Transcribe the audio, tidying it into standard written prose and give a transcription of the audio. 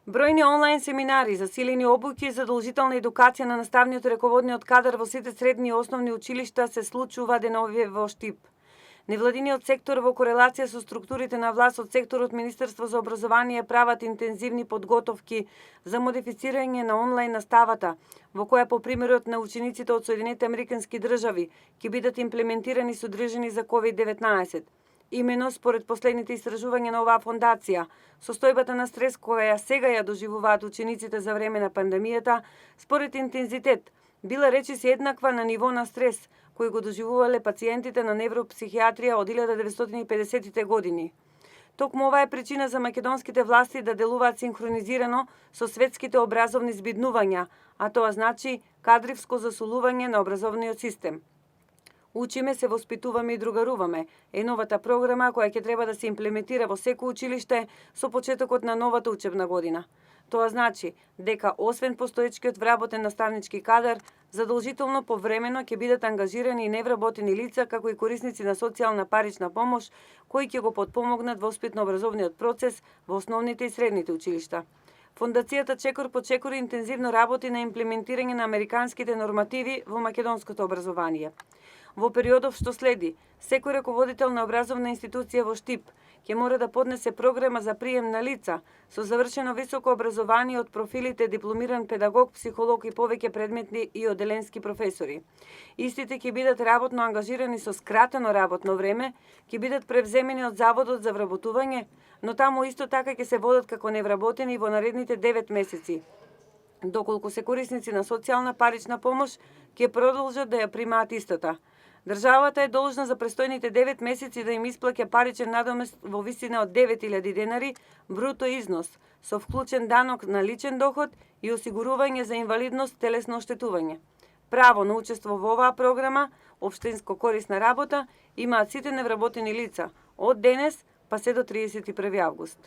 Бројни онлайн семинари, засилени обуки и задолжителна едукација на наставниот и раководниот кадар во сите средни и основни училишта се случува деновиве во Штип. Невладиниот сектор во корелација со структурите на власт од секторот Министерство за образование прават интензивни подготовки за модифицирање на онлайн наставата, во која по примерот на учениците од Соединетите Американски држави ќе бидат имплементирани содржини за COVID-19. Имено според последните истражувања на оваа фондација, состојбата на стрес која сега ја доживуваат учениците за време на пандемијата, според интензитет, била речиси еднаква на ниво на стрес кој го доживувале пациентите на невропсихијатрија од 1950-тите години. Токму ова е причина за македонските власти да делуваат синхронизирано со светските образовни збиднувања, а тоа значи кадривско засолување на образовниот систем. Учиме, се воспитуваме и другаруваме е новата програма која ќе треба да се имплементира во секој училиште со почетокот на новата учебна година. Тоа значи дека освен постоечкиот вработен наставнички кадар, задолжително повремено ќе бидат ангажирани и невработени лица како и корисници на социјална парична помош кои ќе го потпомогнат воспитно-образовниот процес во основните и средните училишта. Фондацијата чекор по чекор интензивно работи на имплементирање на американските нормативи во македонското образование. Во периодов што следи, секој раководител на образовна институција во Штип ќе мора да поднесе програма за прием на лица со завршено високо образование од профилите дипломиран педагог, психолог и повеќе предметни и оделенски професори. Истите ќе бидат работно ангажирани со скратено работно време, ќе бидат превземени од Заводот за вработување, но таму исто така ќе се водат како невработени во наредните 9 месеци. Доколку се корисници на социјална парична помош, ќе продолжат да ја примаат истата. Државата е должна за престојните 9 месеци да им исплаќа паричен надомест во висина од 9000 денари бруто износ, со вклучен данок на личен доход и осигурување за инвалидност, телесно оштетување. Право на учество во оваа програма, општинско корисна работа, имаат сите невработени лица од денес па се до 31 август.